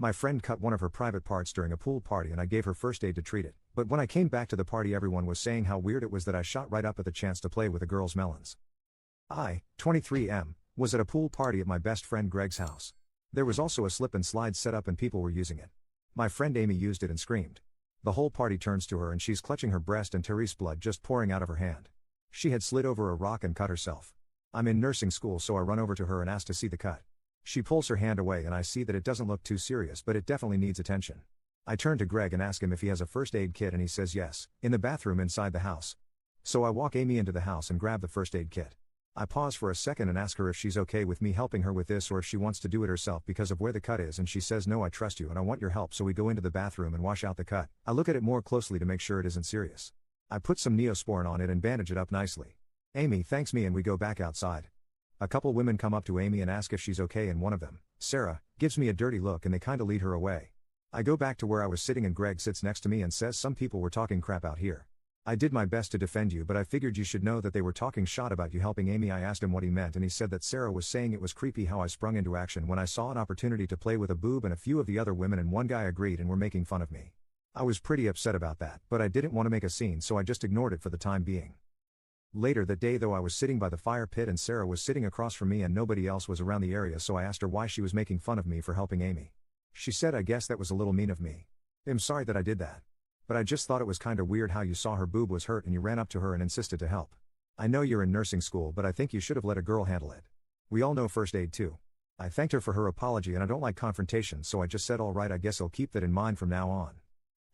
My friend cut one of her private parts during a pool party and I gave her first aid to treat it, but when I came back to the party everyone was saying how weird it was that I shot right up at the chance to play with a girl's melons. I, 23M, was at a pool party at my best friend Greg's house. There was also a slip and slide set up and people were using it. My friend Amy used it and screamed. The whole party turns to her and she's clutching her breast and Therese blood just pouring out of her hand. She had slid over a rock and cut herself. I'm in nursing school so I run over to her and ask to see the cut. She pulls her hand away and I see that it doesn't look too serious but it definitely needs attention. I turn to Greg and ask him if he has a first aid kit and he says yes, in the bathroom inside the house. So I walk Amy into the house and grab the first aid kit. I pause for a second and ask her if she's okay with me helping her with this or if she wants to do it herself because of where the cut is and she says no, I trust you and I want your help, so we go into the bathroom and wash out the cut. I look at it more closely to make sure it isn't serious. I put some Neosporin on it and bandage it up nicely. Amy thanks me and we go back outside. A couple women come up to Amy and ask if she's okay and one of them, Sarah, gives me a dirty look and they kinda lead her away. I go back to where I was sitting and Greg sits next to me and says some people were talking crap out here. I did my best to defend you but I figured you should know that they were talking shot about you helping Amy. I asked him what he meant and he said that Sarah was saying it was creepy how I sprung into action when I saw an opportunity to play with a boob and a few of the other women and one guy agreed and were making fun of me. I was pretty upset about that, but I didn't want to make a scene so I just ignored it for the time being. Later that day though I was sitting by the fire pit and Sarah was sitting across from me and nobody else was around the area, so I asked her why she was making fun of me for helping Amy. She said I guess that was a little mean of me. I'm sorry that I did that. But I just thought it was kinda weird how you saw her boob was hurt and you ran up to her and insisted to help. I know you're in nursing school but I think you should have let a girl handle it. We all know first aid too. I thanked her for her apology and I don't like confrontation so I just said alright, I guess I'll keep that in mind from now on.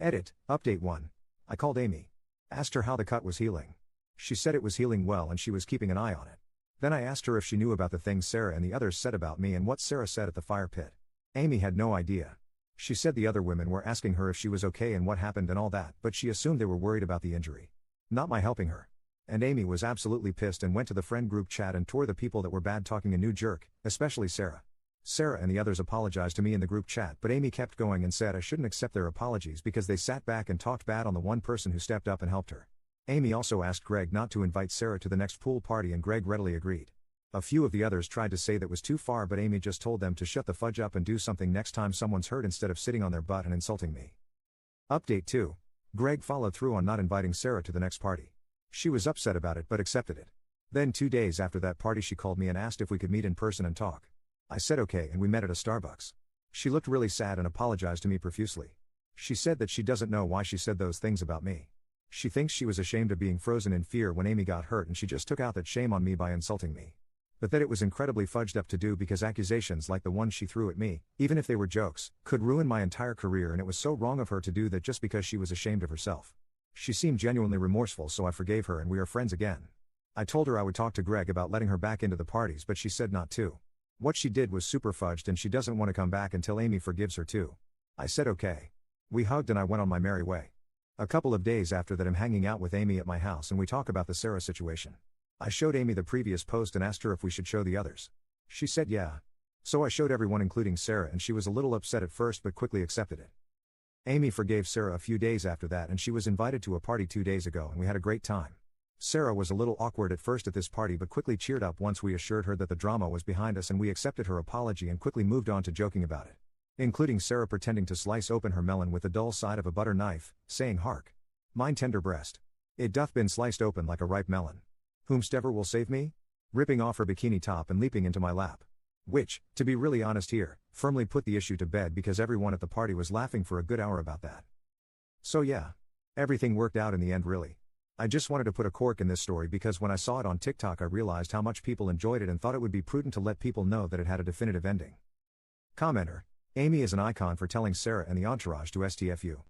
Edit, update 1. I called Amy. Asked her how the cut was healing. She said it was healing well and she was keeping an eye on it. Then I asked her if she knew about the things Sarah and the others said about me and what Sarah said at the fire pit. Amy had no idea. She said the other women were asking her if she was okay and what happened and all that, but she assumed they were worried about the injury. Not my helping her. And Amy was absolutely pissed and went to the friend group chat and tore the people that were bad talking a new jerk, especially Sarah. Sarah and the others apologized to me in the group chat but Amy kept going and said I shouldn't accept their apologies because they sat back and talked bad on the one person who stepped up and helped her. Amy also asked Greg not to invite Sarah to the next pool party and Greg readily agreed. A few of the others tried to say that was too far but Amy just told them to shut the fudge up and do something next time someone's hurt instead of sitting on their butt and insulting me. Update 2. Greg followed through on not inviting Sarah to the next party. She was upset about it but accepted it. Then 2 days after that party she called me and asked if we could meet in person and talk. I said okay and we met at a Starbucks. She looked really sad and apologized to me profusely. She said that she doesn't know why she said those things about me. She thinks she was ashamed of being frozen in fear when Amy got hurt and she just took out that shame on me by insulting me. But that it was incredibly fudged up to do because accusations like the ones she threw at me, even if they were jokes, could ruin my entire career and it was so wrong of her to do that just because she was ashamed of herself. She seemed genuinely remorseful so I forgave her and we are friends again. I told her I would talk to Greg about letting her back into the parties but she said not to. What she did was super fudged and she doesn't want to come back until Amy forgives her too. I said okay. We hugged and I went on my merry way. A couple of days after that I'm hanging out with Amy at my house and we talk about the Sarah situation. I showed Amy the previous post and asked her if we should show the others. She said yeah. So I showed everyone including Sarah and she was a little upset at first but quickly accepted it. Amy forgave Sarah a few days after that and she was invited to a party 2 days ago and we had a great time. Sarah was a little awkward at first at this party but quickly cheered up once we assured her that the drama was behind us and we accepted her apology and quickly moved on to joking about it. Including Sarah pretending to slice open her melon with the dull side of a butter knife, saying hark. Mine tender breast. It doth been sliced open like a ripe melon. Whomstever will save me? Ripping off her bikini top and leaping into my lap. Which, to be really honest here, firmly put the issue to bed because everyone at the party was laughing for a good hour about that. So yeah. Everything worked out in the end really. I just wanted to put a cork in this story because when I saw it on TikTok I realized how much people enjoyed it and thought it would be prudent to let people know that it had a definitive ending. Commenter. Amy is an icon for telling Sarah and the entourage to STFU.